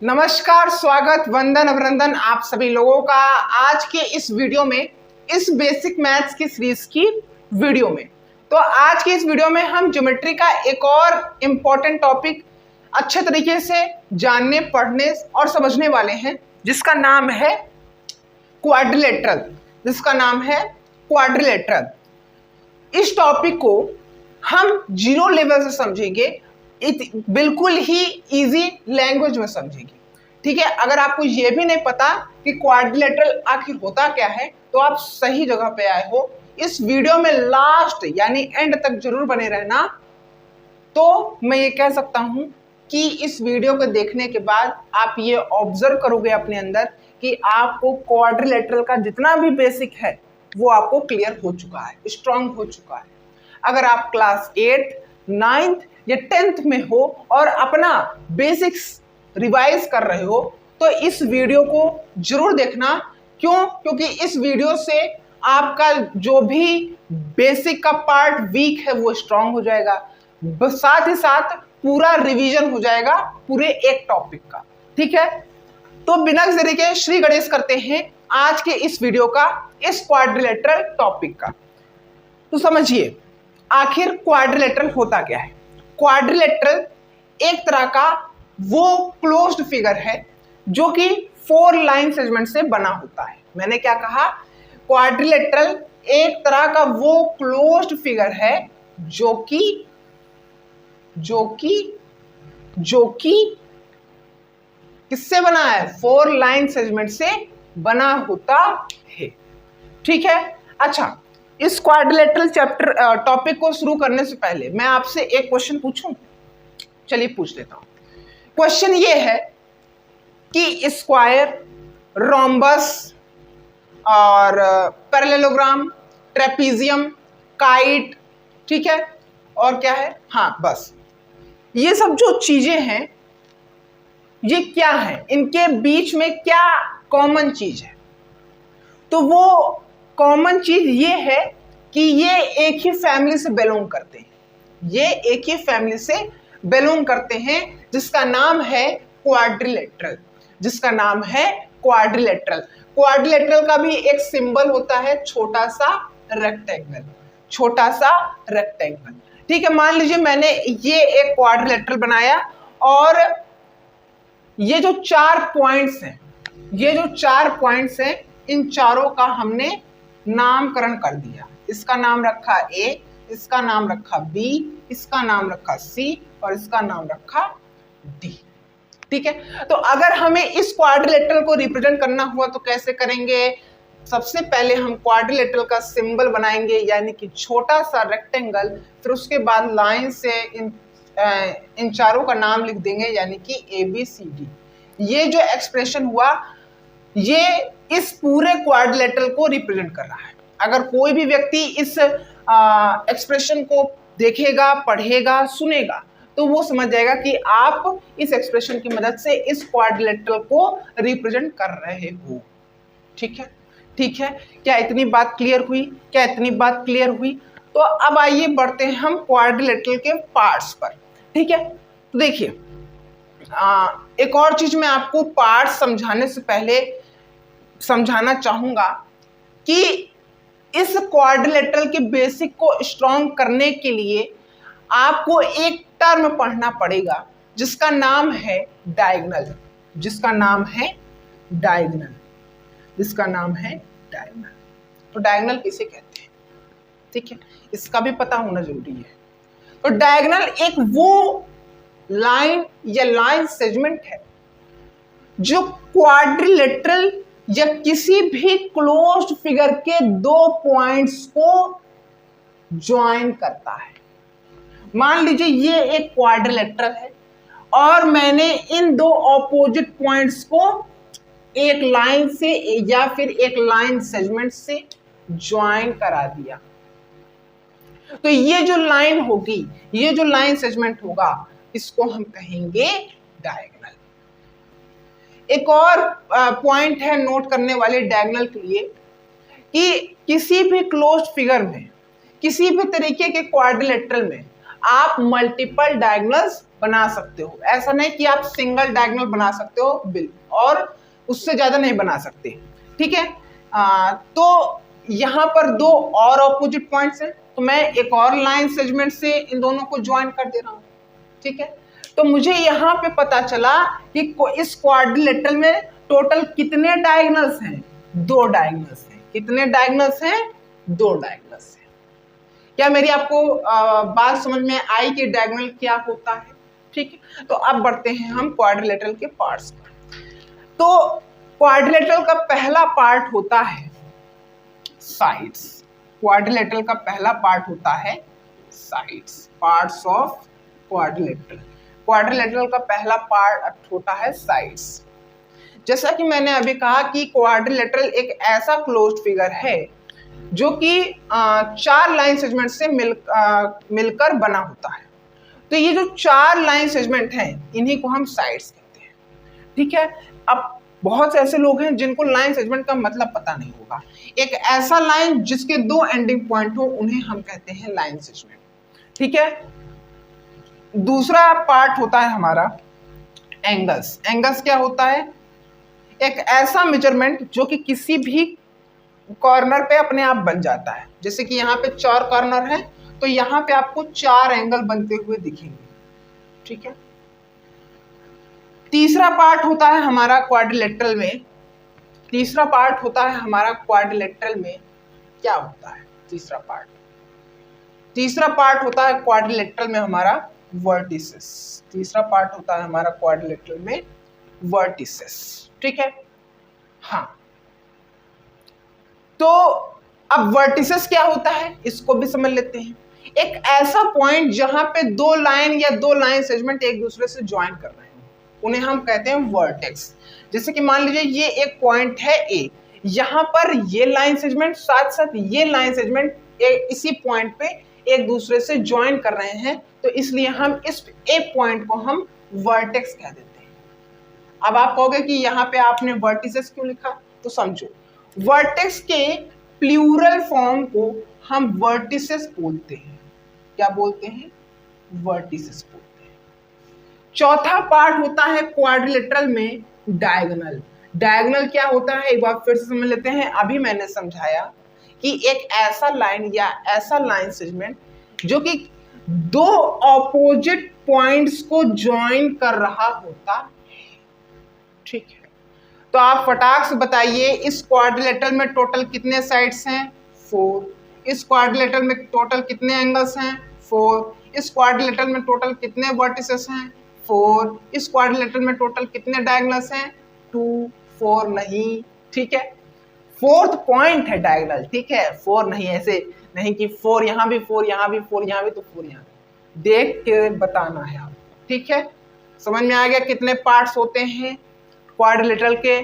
नमस्कार, स्वागत, वंदन, अभिनंदन आप सभी लोगों का आज के इस वीडियो में, इस बेसिक मैथ्स की सीरीज की वीडियो में। तो आज की इस वीडियो में हम ज्योमेट्री का एक और इम्पोर्टेंट टॉपिक अच्छे तरीके से जानने, पढ़ने और समझने वाले हैं, जिसका नाम है क्वाड्रिलेटरल। इस टॉपिक को हम जीरो लेवल से समझेंगे, बिल्कुल ही इजी लैंग्वेज में समझेंगे। ठीक है, अगर आपको ये भी नहीं पता कि क्वाड्रिलेटरल आखिर होता क्या है तो आप सही जगह पे आए हो। इस वीडियो में लास्ट यानी एंड तक जरूर बने रहना। तो मैं ये कह सकता हूं कि इस वीडियो को देखने के बाद आप ये ऑब्जर्व करोगे अपने अंदर कि आपको क्वाड्रिलेटरल का जितना भी बेसिक है वो आपको क्लियर हो चुका है, स्ट्रांग हो चुका है। अगर आप क्लास 8, 9th या 10th में हो और अपना बेसिक्स रिवाइज कर रहे हो तो इस वीडियो को जरूर देखना। क्यों? क्योंकि इस वीडियो से आपका जो भी बेसिक का पार्ट वीक है वो स्ट्रांग हो जाएगा, साथ ही साथ पूरा रिवीजन हो जाएगा पूरे एक टॉपिक का। ठीक है, तो बिना देरी के श्री गणेश करते हैं आज के इस वीडियो का, इस क्वाड्रिलेटरल टॉपिक का। तो समझिए आखिर क्वाड्रिलेटरल होता क्या है। क्वाड्रिलेटरल एक तरह का वो क्लोज्ड फिगर है जो कि 4 लाइन सेगमेंट से बना होता है। मैंने क्या कहा? क्वाड्रिलेटरल एक तरह का वो क्लोज्ड फिगर है जो कि किससे बना है? 4 लाइन सेगमेंट से बना होता है। ठीक है, अच्छा, इस क्वाड्रिलेटरल चैप्टर टॉपिक को शुरू करने से पहले मैं आपसे एक क्वेश्चन पूछूं। चलिए पूछ लेता हूं। क्वेश्चन ये है कि स्क्वायर, रोम्बस और पैरेललोग्राम, ट्रेपीजियम, काइट, ठीक है, और क्या है? हाँ, बस ये सब जो चीजें हैं ये क्या है, इनके बीच में क्या कॉमन चीज है? तो वो कॉमन चीज ये है कि ये एक ही फैमिली से बिलोंग करते हैं, जिसका नाम है क्वाड्रिलेटरल। क्वाड्रिलेटरल का भी एक सिंबल होता है, छोटा सा रेक्टेंगल। ठीक है, मान लीजिए मैंने ये एक क्वाड्रिलेटरल बनाया और ये जो 4 पॉइंट्स हैं, इन चारों का हमने नामकरण कर दिया। इसका नाम रखा A, इसका नाम रखा B, इसका नाम रखा C और इसका नाम रखा D। ठीक है, तो अगर हमें इस क्वाड्रिलेटरल को रिप्रेजेंट करना हुआ तो कैसे करेंगे? सबसे पहले हम क्वाड्रिलेटरल का सिंबल बनाएंगे, यानी कि छोटा सा रेक्टेंगल, फिर उसके बाद लाइन से इन चारों का नाम लिख देंगे, यानी कि ABCD। ये जो एक्सप्रेशन हुआ ये इस पूरे क्वाड्रिलेटरल को रिप्रेजेंट कर रहा है। अगर कोई भी व्यक्ति इस एक्सप्रेशन को देखेगा, पढ़ेगा, सुनेगा तो वो समझ जाएगा कि आप इस एक्सप्रेशन की मदद से इस क्वाड्रिलेटरल को रिप्रेजेंट कर रहे हो। ठीक है, क्या इतनी बात क्लियर हुई? तो अब आइए बढ़ते हैं हम क्वाड्रिलेटरल के पार्ट्स पर। ठीक है, तो देखिए एक और चीज मैं आपको पार्ट समझाने से पहले समझाना चाहूंगा कि इस क्वाड्रिलेटरल के बेसिक को स्ट्रॉन्ग करने के लिए आपको एक टर्म पढ़ना पड़ेगा जिसका नाम है डायगोनल। तो डायगोनल किसे कहते हैं? ठीक है, इसका भी पता होना जरूरी है। तो डायगोनल एक वो लाइन या लाइन सेगमेंट है जो क्वाड्रिलेटरल या किसी भी क्लोज्ड फिगर के 2 पॉइंट्स को ज्वाइन करता है। मान लीजिए ये एक क्वाड्रिलेटरल है और मैंने इन 2 ऑपोजिट पॉइंट्स को एक लाइन से या फिर एक लाइन सेगमेंट से ज्वाइन करा दिया। तो ये जो लाइन होगी, ये जो लाइन सेगमेंट होगा, इसको हम कहेंगे डायगोनल। एक और पॉइंट है नोट करने वाले डायगोनल के लिए कि किसी भी क्लोज्ड फिगर में, किसी भी तरीके के क्वाड्रिलेटरल में आप मल्टीपल डायगोनल्स बना सकते हो, ऐसा नहीं कि आप सिंगल डायगोनल बना सकते हो बिल्कुल, और उससे ज्यादा नहीं बना सकते, ठीक है। तो यहाँ पर दो और ऑपोजिट पॉइंट्स हैं, तो मैं एक और लाइन सेगमेंट से इन दोनों को ज्वाइन कर दे रहा हूँ, ठीक है। तो मुझे यहाँ पे पता चला कि इस क्वाड्रिलेटरल में टोटल कितने डायगोनल्स हैं, 2 डायगोनल्स हैं। कितने डायगोनल्स हैं? 2 डायगोनल्स हैं। क्या मेरी आपको बात समझ में आई कि डायगोनल क्या होता है? ठीक है, तो अब बढ़ते हैं हम क्वाड्रिलेटरल के पार्ट्स पर। तो क्वाड्रिलेटरल का पहला पार्ट होता है साइड्स। क्वाड्रिलेटरल का पहला पार्ट होता है sides, parts of quadrilateral. Quadrilateral का पहला पार्ट होता है साइड्स। जैसा कि मैंने अभी कहा कि क्वाड्रिलेटरल एक ऐसा क्लोज्ड फिगर है जो कि 4 लाइन सेगमेंट से मिलकर बना होता है। तो ये जो 4 लाइन सेगमेंट हैं इन्हीं को हम साइड्स कहते हैं, ठीक है। अब बहुत से ऐसे लोग हैं जिनको लाइन सेगमेंट का मतलब पता नहीं होगा। एक ऐसा लाइन जिसके 2 एंडिंग पॉइंट हो उन्हें हम कहते हैं लाइन सेगमेंट, ठीक है। दूसरा पार्ट होता है हमारा एंगल्स। एंगल्स क्या होता है? एक ऐसा मेजरमेंट जो कि किसी भी कॉर्नर पे अपने आप बन जाता है। जैसे कि यहाँ पे 4 कॉर्नर है, तो यहाँ पे आपको 4 एंगल बनते हुए दिखेंगे, ठीक है। तीसरा पार्ट होता है हमारा क्वाड्रिलेटरल में। तीसरा पार्ट होता है हमारा क्वाड्रिलेटरल में क्या होता है? तीसरा पार्ट होता है क्वाड्रिलेटरल में हमारा वर्टिसेस। तीसरा पार्ट होता है हमारा क्वाड्रिलेटरल में वर्टिसेस, ठीक है। हाँ, तो अब वर्टिसेस क्या होता है इसको भी समझ लेते हैं। एक ऐसा पॉइंट जहां पे 2 लाइन या 2 लाइन सेगमेंट एक दूसरे से ज्वाइन कर रहे हैं उन्हें हम कहते हैं वर्टेक्स। जैसे कि मान लीजिए ये एक पॉइंट है ए, यहाँ पर ये लाइन सेगमेंट साथ साथ ये लाइन सेगमेंट इसी पॉइंट पे एक दूसरे से ज्वाइन कर रहे हैं, तो इसलिए हम इस ए पॉइंट को हम वर्टेक्स कह देते हैं। अब आप कहोगे कि यहाँ पे आपने वर्टिसेस क्यों लिखा, तो समझो वर्टेक्स के प्लूरल फॉर्म को हम वर्टिसेस बोलते हैं। क्या बोलते हैं? वर्टिसेस बोलते हैं। चौथा पार्ट होता है क्वाड्रिलेटरल में डायगोनल। डायगोनल क्या होता है एक बार फिर से समझ लेते हैं। अभी मैंने समझाया कि एक ऐसा लाइन या ऐसा लाइन सेगमेंट जो कि 2 ऑपोजिट पॉइंट्स को ज्वाइन कर रहा होता है, ठीक है। तो आप फटाक से बताइए इस क्वाड्रिलेटरल में टोटल कितने साइड्स हैं? 4। इस क्वाड्रिलेटरल में टोटल कितने एंगल्स हैं? 4। इस क्वाड्रिलेटरल में टोटल कितने वर्टिसेस हैं? 4। इस क्वाड्रिलेटरल में टोटल कितने डायगोनल्स हैं? 2। 4 नहीं, ठीक है। 4th पॉइंट है डायगोनल, ठीक है। 4 नहीं, ऐसे नहीं कि 4 यहाँ भी 4 यहाँ भी 4 यहाँ भी तो 4 यहाँ भी, देख के बताना है आप, ठीक है। समझ में आ गया कितने पार्ट्स होते हैं क्वाड्रिलेटरल के,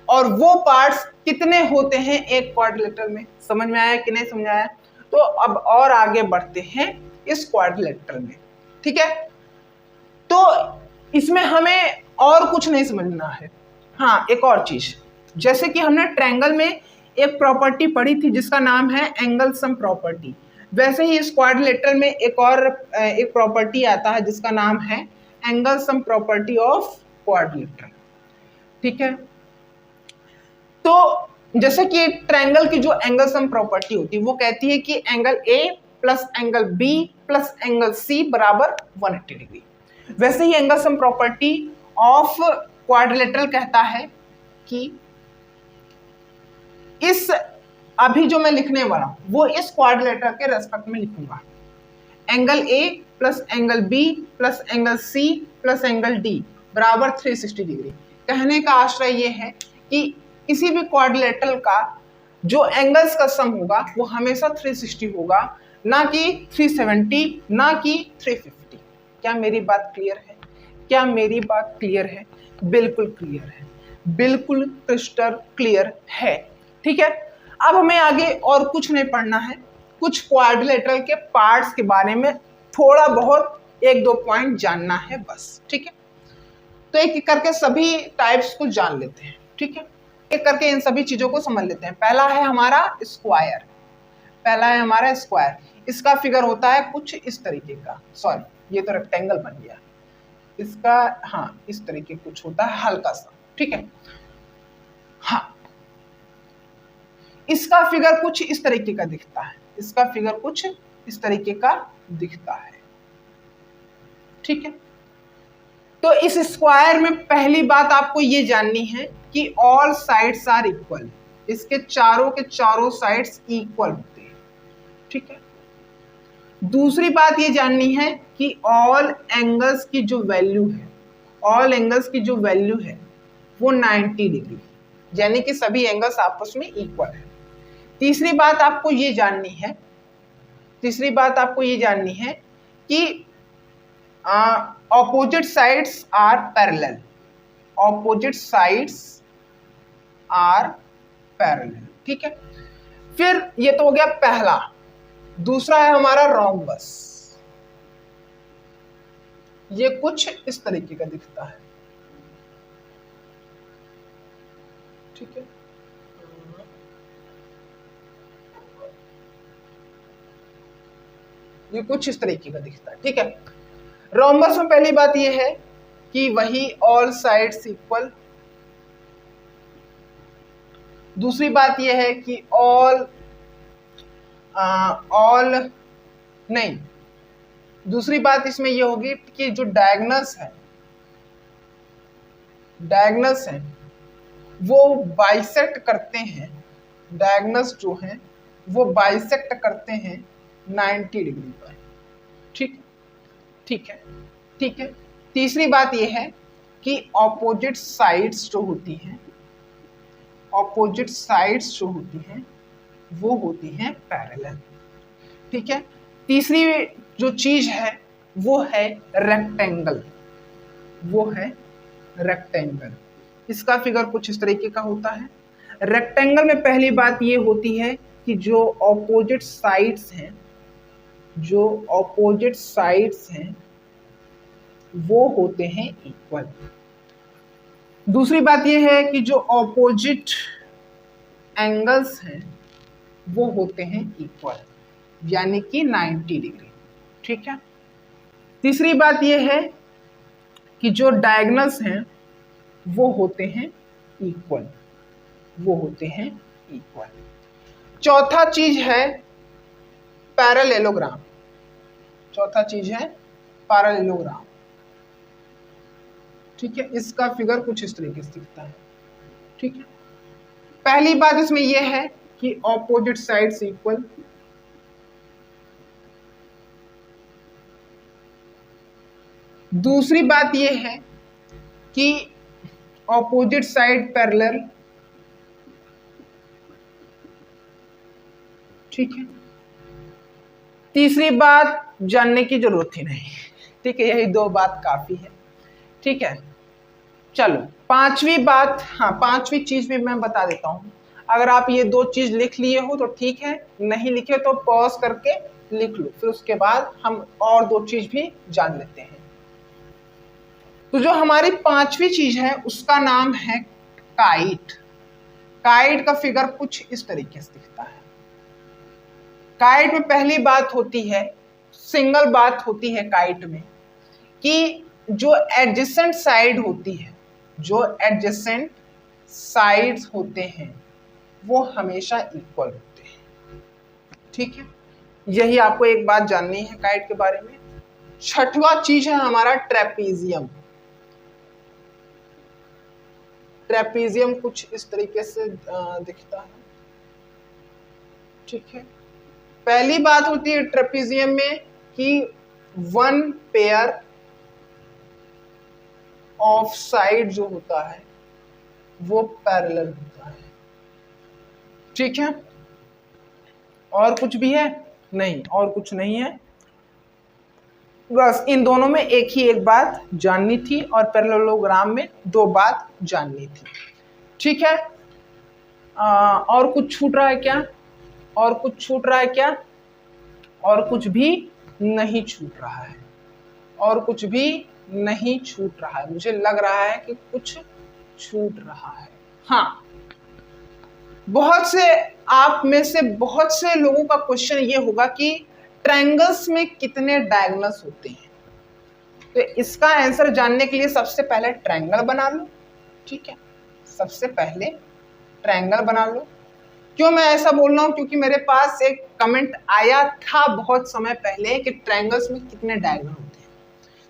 और वो पार्ट्स कितने होते हैं एक क्वाड्रिलेटरल में? समझ में आया कि नहीं समझ आया? तो अब और आगे बढ़ते हैं इस क्वाड्रिलेटरल में, ठीक है। तो इसमें हमें और कुछ नहीं समझना है। हाँ, एक और चीज, जैसे कि हमने ट्रायंगल में एक प्रॉपर्टी पढ़ी थी जिसका नाम है एंगल सम प्रॉपर्टी, वैसे ही इस क्वाड्रिलेटरल में एक प्रॉपर्टी आता है जिसका नाम है angle sum property of quadrilateral, ठीक है। तो जैसे कि ट्रायंगल की जो एंगल सम प्रॉपर्टी होती है वो कहती है कि angle A plus angle B plus angle C बराबर 180 डिग्री। वैसे ही angle sum property of quadrilateral कहता है कि इस अभी जो मैं लिखने वाला हूं वो इस क्वाड्रिलेटरल के रेस्पेक्ट में लिखूंगा। Angle A plus angle B plus angle C plus angle D बराबर 360 डिग्री। कहने का आशय ये है कि किसी भी क्वाड्रिलेटरल का जो एंगल्स का सम होगा वो हमेशा 360 होगा, ना कि 370, ना कि 350। क्या मेरी बात क्लियर है? क्या मेरी बात क्लियर है? बिल्कुल क्लियर है, बिल्कुल क्रिस्टल क्लियर है, ठीक है। अब हमें आगे और कुछ नहीं पढ़ना है, कुछ क्वाड्रिलेटरल के पार्ट्स के बारे में थोड़ा बहुत 1-2 पॉइंट जानना है बस, ठीक है। तो एक एक करके सभी टाइप्स को जान लेते हैं, ठीक है। एक करके इन सभी चीजों को समझ लेते हैं। पहला है हमारा स्क्वायर। पहला है हमारा स्क्वायर। इसका फिगर होता है कुछ इस तरीके का, सॉरी ये तो रेक्टेंगल बन गया इसका, हाँ इस तरीके कुछ होता है हल्का सा, ठीक है। हाँ इसका फिगर कुछ इस तरीके का दिखता है, इसका फिगर कुछ इस तरीके का दिखता है, ठीक है। तो इस स्क्वायर में पहली बात आपको ये जाननी है कि ऑल साइड्स आर इक्वल, इसके चारों के चारों साइड्स इक्वल होते हैं, ठीक है। दूसरी बात ये जाननी है कि ऑल एंगल्स की जो वैल्यू है, ऑल एंगल्स की जो वैल्यू है वो 90 डिग्री, यानी कि सभी एंगल्स आपस में इक्वल है। तीसरी बात आपको ये जाननी है, तीसरी बात आपको ये जाननी है कि opposite sides are parallel, opposite sides are parallel, ठीक है। फिर ये तो हो गया पहला। दूसरा है हमारा रोम्बस, ये कुछ इस तरीके का दिखता है, ठीक है। ये कुछ इस तरीके का दिखता है, ठीक है। रोम्बस में पहली बात ये है कि वही ऑल साइड्स इक्वल। दूसरी बात ये है कि नहीं, दूसरी बात इसमें ये होगी कि जो डायगोनल्स है वो बाइसेक्ट करते हैं, डायगोनल्स जो हैं वो बाइसेक्ट करते हैं 90 डिग्री पर, ठीक है। तीसरी बात यह है कि ऑपोजिट साइड्स जो होती हैं, ऑपोजिट साइड्स जो होती हैं वो होती हैं पैरेलल, ठीक है। तीसरी जो चीज है वो है रेक्टेंगल, वो है रेक्टेंगल। इसका फिगर कुछ इस तरीके का होता है। रेक्टेंगल में पहली बात ये होती है कि जो ऑपोजिट साइड्स हैं, जो ऑपोजिट साइड्स हैं वो होते हैं इक्वल। दूसरी बात यह है कि जो ऑपोजिट एंगल्स हैं वो होते हैं इक्वल, यानी कि 90 डिग्री, ठीक है। तीसरी बात यह है कि जो डायगोनल्स हैं वो होते हैं इक्वल, वो होते हैं इक्वल। चौथा चीज है पैरेललोग्राम, चौथा चीज है पैरेललोग्राम, ठीक है। इसका फिगर कुछ इस तरीके से दिखता है, ठीक है। पहली बात इसमें यह है कि ऑपोजिट साइड्स इक्वल, दूसरी बात यह है कि ऑपोजिट साइड पैरेलल, ठीक है। तीसरी बात जानने की जरूरत ही नहीं, ठीक है, यही दो बात काफी है, ठीक है। चलो पांचवी बात, हाँ पांचवी चीज भी मैं बता देता हूं। अगर आप ये दो चीज लिख लिए हो तो ठीक है, नहीं लिखे तो पॉज करके लिख लो, फिर उसके बाद हम और दो चीज भी जान लेते हैं। तो जो हमारी पांचवी चीज है उसका नाम है काइट। काइट का फिगर कुछ इस तरीके से दिखता है। काइट में पहली बात होती है, सिंगल बात होती है काइट में, कि जो एडजेसेंट साइड होती है, जो एडजेसेंट साइड्स होते हैं वो हमेशा इक्वल होते हैं, ठीक है। यही आपको एक बात जाननी है काइट के बारे में। छठवां चीज है हमारा ट्रेपीजियम। ट्रेपीजियम कुछ इस तरीके से दिखता है, ठीक है। पहली बात होती है ट्रेपीजियम में कि वन पेयर ऑफ साइड जो होता है वो पैरेलल होता है, ठीक है। और कुछ भी है? नहीं, और कुछ नहीं है, बस इन दोनों में एक बात जाननी थी और पैरेललोग्राम में दो बात जाननी थी, ठीक है। और कुछ छूट रहा है क्या? और कुछ छूट रहा है क्या? और कुछ भी नहीं छूट रहा है, और कुछ भी नहीं छूट रहा है। मुझे लग रहा है कि कुछ छूट रहा है। हाँ, बहुत से आप में से बहुत से लोगों का क्वेश्चन ये होगा कि ट्रायंगल्स में कितने डायगोनल्स होते हैं? तो इसका आंसर जानने के लिए सबसे पहले ट्रायंगल बना लो। ठीक है, सबसे पहले ट्रायंगल बना लो। क्यों मैं ऐसा बोल रहा हूँ? क्योंकि मेरे पास एक कमेंट आया था बहुत समय पहले कि ट्रायंगल्स में कितने डायगोनल होते हैं।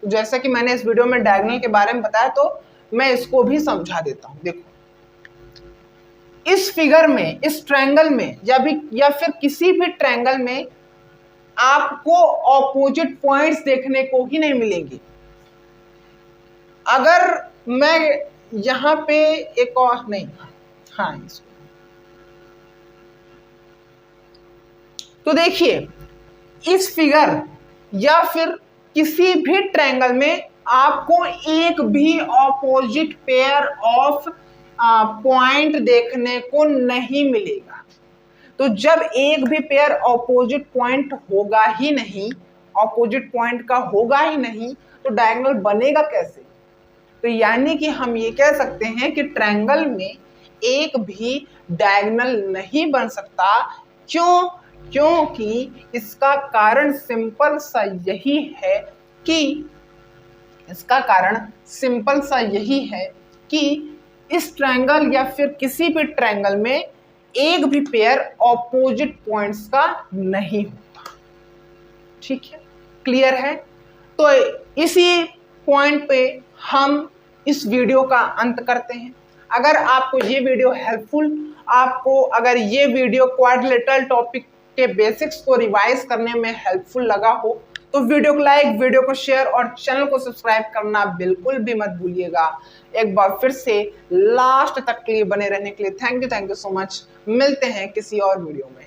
तो जैसा कि मैंने इस वीडियो में डायगोनल के बारे में बताया, तो मैं इसको भी समझा देता हूँ। देखो, इस फिगर में, इस ट्रायंगल में या फिर किसी भी ट्रायंगल में आपको ऑपोजिट पॉइंट्स देखने को ही नहीं मिलेंगे। अगर मैं यहां पे एक और नहीं, हाँ इसको तो देखिए, इस फिगर या फिर किसी भी ट्रायंगल में आपको एक भी ऑपोजिट पेयर ऑफ पॉइंट देखने को नहीं मिलेगा। तो जब एक भी पेयर ऑपोजिट पॉइंट होगा ही नहीं, ऑपोजिट पॉइंट का होगा ही नहीं, तो डायगोनल बनेगा कैसे? तो यानी कि हम ये कह सकते हैं कि ट्रायंगल में एक भी डायगोनल नहीं बन सकता। क्यों? क्योंकि इसका कारण सिंपल सा यही है कि इस ट्रायंगल या फिर किसी भी ट्रायंगल में एक भी पेयर ऑपोजिट पॉइंट्स का नहीं होता। ठीक है, क्लियर है? तो इसी पॉइंट पे हम इस वीडियो का अंत करते हैं। अगर आपको ये वीडियो अगर ये वीडियो क्वाड्रिलेटरल टॉपिक के बेसिक्स को रिवाइज करने में हेल्पफुल लगा हो, तो वीडियो को लाइक, वीडियो को शेयर और चैनल को सब्सक्राइब करना बिल्कुल भी मत भूलिएगा। एक बार फिर से लास्ट तक के लिए बने रहने के लिए थैंक यू सो मच। मिलते हैं किसी और वीडियो में।